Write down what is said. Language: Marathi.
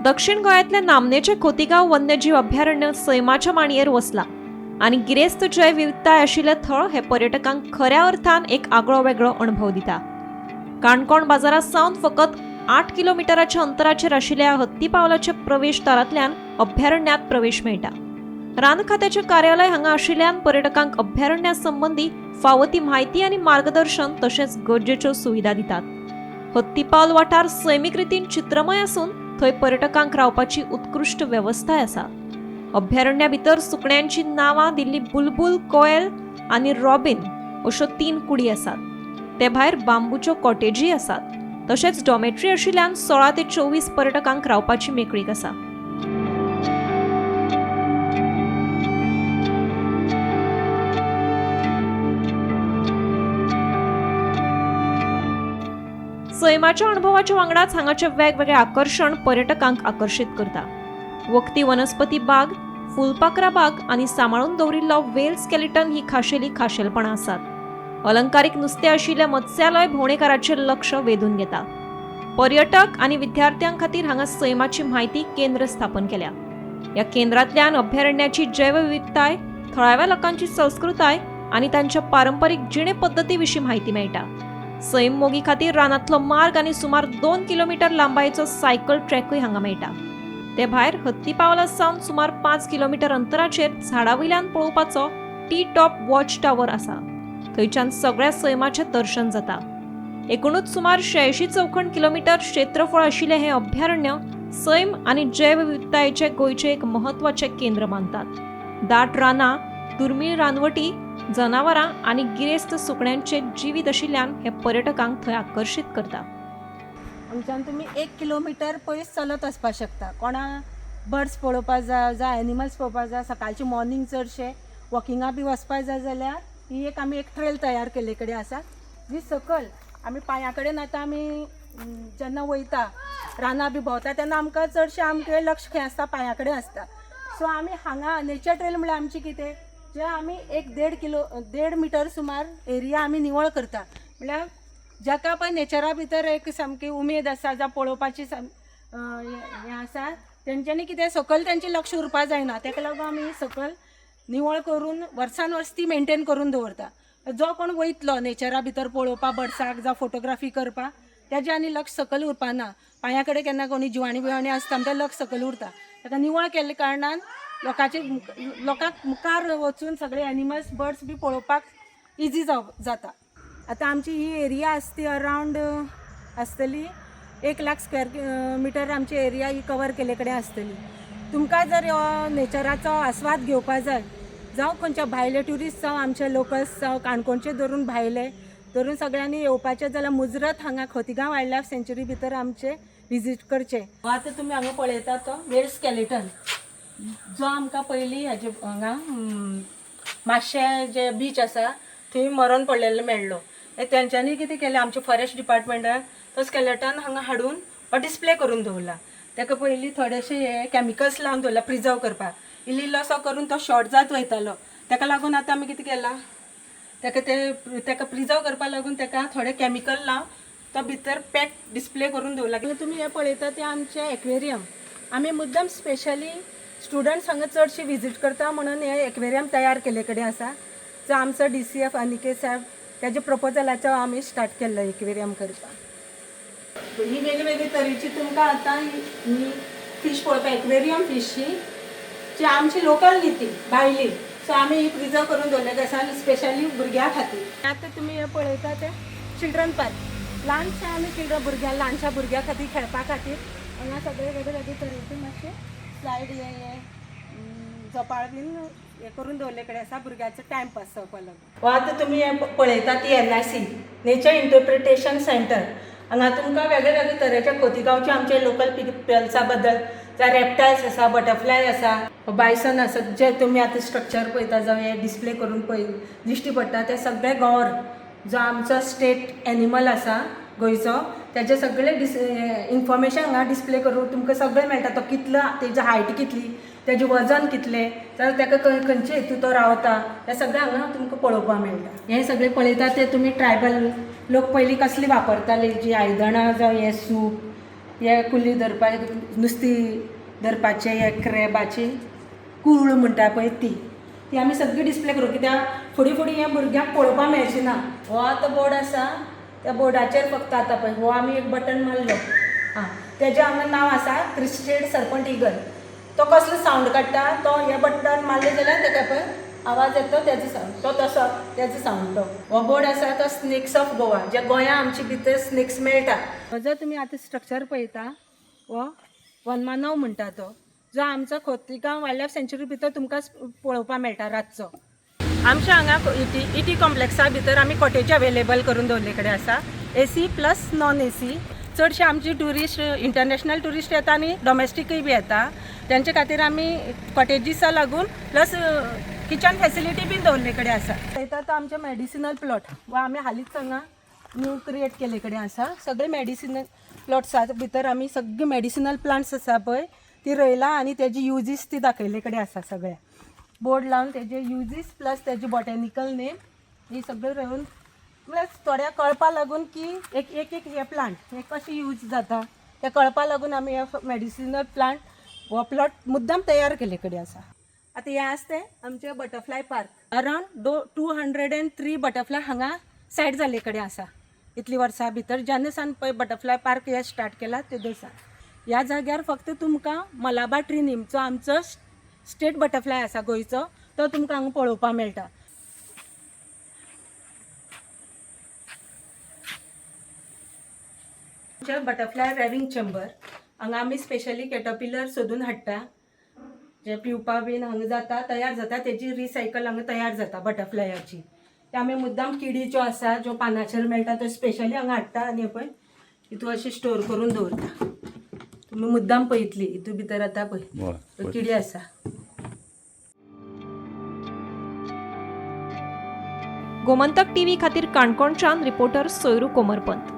दक्षिण गोंयांतले नामनेचे खोतीगांव वन्यजीव अभयारण्य सैमाच्या माणयेर वसलां आनी गिरेस्त जैवविविधताय आशिल्लें थळ हे पर्यटकांक खऱ्या अर्थान एक आगळो वेगळो अणभव दिता। काणकोण बाजारा सावन फकत 8 किलोमिटराच्या अंतराचेर आशिल्ल्या हत्ती पावलाच्या प्रवेश दारांतल्यान अभयारण्यात प्रवेश मेळटा। रान खात्याचे कार्यालय हांगा आशिल्ल्यान पर्यटकांक अभयारण्या संबंधी फावो ती म्हायती आनी मार्गदर्शन तशेंच गरजेच्यो सुविधा दितात। हत्ती पावल वाठार सैमीक रितीन चित्रमय आसून थंय पर्यटकांक रावपाची उत्कृष्ट वेवस्थाय आसा। अभयारण्या भितर सुकण्यांची नांवां दिल्ली बुलबुल, कोयल आनी रॉबिन अश्यो 3 कुडी आसात। ते भायर बांबूच्यो कॉटेजी आसात। तशेंच डॉमेट्री आशिल्ल्यान 16 ते 24 पर्यटकांक रावपाची मेकळीक आसा। सैमाच्या अणभवाच्या वांगडाच हांगाचे वेगवेगळे आकर्षण पर्यटकांक आकर्षित करता। वखदी वनस्पती बाग, फुलपाखरा बाग आनी सांबाळून दवरिल्लो व्हेल स्केलेटन ही खाशेली खाशेलपणां आसात। अलंकारीक नुस्तें आशिल्लें मत्स्यालय भोंवडेकारांचें लक्ष वेधून घेता। पर्यटक आनी विद्यार्थ्यां खातीर हांगा सैमाची म्हायती केंद्र स्थापन केल्या। ह्या केंद्रांतल्यान अभयारण्याची जैवविविधताय, थळाव्या लोकांची संस्कृताय आनी तांच्या पारंपरीक जिणे पद्दती विशीं म्हायती मेळटा। सैम मोगी खातीर रानांतलो मार्ग आनी सुमार 2 किलोमीटर लांबायेचो सायकल ट्रॅकूय हांगा मेळटा। ते भायर हत्ती पावला सावन सुमार 5 किलोमीटर अंतराचेर झाडां वयल्यान पळोवपाचो टी टॉप वॉच टावर आसा। थंयच्यान सगळ्या सैमाचें दर्शन जाता। एकूणच सुमार 86 चौखण किलोमीटर क्षेत्रफळ आशिल्लें हें अभयारण्य सैम आनी जैवविविधतायेचें गोंयचें एक म्हत्वाचें केंद्र मानतात। दाट रानां, दुर्मीळ रानवटी, जनावरां आनी गिरेस्त सुकण्यांचे जिवीत आशिल्ल्यान हे पर्यटकांक थंय आकर्षित करता। हांगच्यान तुमी 1 किलोमीटर पयस चलत वचपाक शकता। कोणा बर्ड्स पळोवपाक जाय, एनिमल्स पळोवपाक जाय, सकाळचे मॉर्निंग चडशे वॉकिंगा बी वचपाक जाय जाल्यार ही एक ट्रेल तयार केले कडेन आसा, जी सकयल आमी पांया कडेन आतां आमी जेन्ना वयता रानां बी भोंवता तेन्ना आमकां चडशें आमचें लक्ष खंय आसता, पांया कडेन आसता। सो आमी हांगा नेचर ट्रेल म्हळ्यार आमची कितें जे आमी 1.5 मिटर सुमार एरिया आमी निवळ करता। म्हळ्यार जाका पळय नेचरा भितर एक सामकी उमेद आसा, जावं पळोवपाची हें आसा, तेंच्यांनी कितें सकयल तेंचें लक्ष उरपाक जायना, ताका लागून आमी सकयल निवळ करून वर्सान वर्स ती मेंटेन करून दवरता। जो कोण वयतलो नेचरा भितर पळोवपाक बर्ड्साक जावं फोटोग्राफी करपाक, तेजें आनी लक्ष सकयल उरपाना। पांया कडेन केन्ना कोणी जिवाणी बिवाणी आसता तें लक्ष सकयल उरता। ताका निवळ केल्ले कारणान लोकांक मुखार वचून सगळे एनिमल्स बर्ड्स बी पळोवपाक इजी जाता। आतां आमची ही एरिया आसती अरावंड आसतली 1 लाख स्क्वेअर मिटर आमची एरिया ही कवर केले कडेन आसतली। तुमकां जर नेचराचो आस्वाद घेवपाक जाय, जावं खंयच्या भायले ट्युरिस्ट जावं आमचे लोकल्स जावं काणकोणचे धरून भायले धरून सगळ्यांनी येवपाचें जाल्यार मुजरत हांगा खोतीगांव वायल्ड लायफ सँच्युरी भितर आमचे विजीट करचें। आतां तुमी हांगा पळयता तो व्हेल स्केलेटन, जो आमकां पयलीं हाजे हांगा मातशें जे बीच आसा थंय मरण पडलेलो मेळ्ळो। तेंच्यांनी कितें केलें, आमच्या फॉरेस्ट डिपार्टमेंटान तो स्केलेटन हांगा हाडून डिस्प्ले करून दवरला। ताका पयलीं थोडेशे हे कॅमिकल्स लावन दवरला प्रिजर्व करपाक। इल्लोसो करून तो शॉर्ट जात वयतालो, ताका लागून आतां आमी कितें केलां, ताका प्रिजर्व करपाक लागून ताका थोडे कॅमिकल लावन तो भितर पॅक डिस्प्ले करून दवरला। तुमी हे पळयता ते आमचे एक्वेरियम। आमी मुद्दम स्पेशली स्टुडंट्स हांगा चडशी विजीट करता म्हणून हे एक्वेरियम तयार केले कडेन आसा, जो आमचो DCF अनिकेत साहेब त्याच्या प्रपोजलाचो आमी स्टार्ट केल्लो एक्वेरियम करपाक। ही वेगवेगळी तरेची तुमकां आतां ही फीश पळोवपाक, एक्वेरियम फीश ही जी आमची लोकल न्ही ती भायली, सो आमी ही प्रिजर्व करून दवरलेली आसा स्पेशली भुरग्यां खातीर। आतां तुमी हे पळयता ते चिल्ड्रन पार्क, ल्हानशे आमी ल्हानशा भुरग्यां खातीर खेळपा खातीर हांगा सगळे वेगवेगळे तरेचे मातशे स्लायड हे झोपाळ बीन हे करून दवरले कडेन आसा भुरग्याचो टायम पास जावपा लागून। आतां तुमी हे पळयता ती NIC नेचर इंटरप्रिटेशन सेंटर। हांगा तुमकां वेगवेगळे तरेच्या खोतीगांवचे आमचे लोकल पिपल्सा बद्दल जावं रेप्टायल्स आसा, बटरफ्लाय आसा, बायसन आसा, जे तुमी आतां स्ट्रक्चर पळयता जावं हे डिस्प्ले करून दिश्टी पडटा ते सगळे गौर, जो आमचो स्टेट एनिमल आसा गोंयचो, तेजे सगळे इन्फॉर्मेशन हांगा डिस्प्ले करून तुमकां सगळें मेळटा। तो कितलो, तेजी हायट कितली, तेजें वजन कितलें, जाल्यार ताका खंयचे हेतू तो रावता, हें सगळें हांगा तुमकां पळोवपाक मेळटा। हें सगळें पळयता ते तुमी ट्रायबल लोक पयलीं कसली वापरताले, जी आयदनां जावं हें सूप हे कुल्ली धरपाक नुस्तीं धरपाचे हे क्रॅबाची कूळ म्हणटा पळय ती आमी सगळी डिस्प्ले करूं कित्याक फुडें फुडें हे भुरग्यांक पळोवपाक मेळचें ना. हो आतां बोर्ड आसा त्या बोर्डाचेर फक्त आतां पळय हो आमी एक बटन मारलो तेजें हांगा नांव आसा क्रिस्टेड सर्पंट इगल. तो कसलो सावंड काडटा तो हे बटन मारलें जाल्यार ताका पळय आवाज येता तेजो सावंड तो तसो तेजो सावंड तो. हो बोर्ड आसा तो स्नेक्स ऑफ गोवा जे गोंया आमचे भितर स्नेक्स मेळटा. जर तुमी आतां स्ट्रक्चर पळयता हो 1 म्हणटा तो जो आमचो खोतिगांव वायल्ड लायफ सँच्युरी भितर तुमकां पळोवपाक मेळटा रातचो. आमच्या हांगा इटी कॉम्प्लेक्सा भितर आमी कॉटेज अवेलेबल करून दवरले कडेन आसा AC प्लस नॉन AC. चडशे आमची ट्युरिस्ट इंटरनॅशनल ट्युरिस्ट येता आनी डॉमेस्टिकूय बी येता तेंचे खातीर आमी कॉटेजीसा लागून प्लस किचन फॅसिलिटी बीन दवरले कडेन आसा. पळयता तो आमचे मेडिसिनल प्लॉट वा आमी हालींच हांगा न्यू क्रिएट केले कडेन आसा. सगळे मेडिसिनल प्लॉट्सा भितर आमी सगळे मेडिसिनल प्लांट्स आसा पळय ती रोयला आनी तेजी युजीस ती दाखयले कडेन आसा. सगळे बोर्ड लावन तेजे युजीस प्लस तेजी बॉटॅनिकल नेम ही सगळें रोवन प्लस थोड्या कळपा लागून की एक हे प्लांट हे कशें यूज जाता ते कळपा लागून आमी हे मेडिसिनल प्लांट हो प्लॉट मुद्दाम तयार केले कडेन आसा. आतां हे आसते आमचे बटरफ्लाय पार्क अरावंड 203 बटरफ्लाय हांगा सेट जाले कडेन आसा. इतली वर्सां भितर जेन्ना सावन पळय बटरफ्लाय पार्क हे स्टार्ट केला ते दिसा ह्या जाग्यार फक्त तुमकां मलाबार ट्री नेमचो आमचो स्टेट बटरफ्लाय आसा गोंयचो तो तुमकां हांगा पळोवपाक मेळटा. बटरफ्लाय रेविंग चेंबर हांगा आमी स्पेशली कॅटरपिलर सोदून हाडटा जे पिवपा बीन हांगा जाता तयार जाता तेजी रिसायकल हांगा तयार जाता बटरफ्लायाची. ते आमी मुद्दाम किडी ज्यो आसा ज्यो पानाचेर मेळटा त्यो स्पेशली हांगा हाडटा आनी पळय हितून अशी स्टोर करून दवरता. तुमी मुद्दाम पळयतली हितून भितर आतां पळय किडी आसा. गोमंतक TV खातीर काणकोणच्यान रिपोर्टर सोयरू कोमरपंत.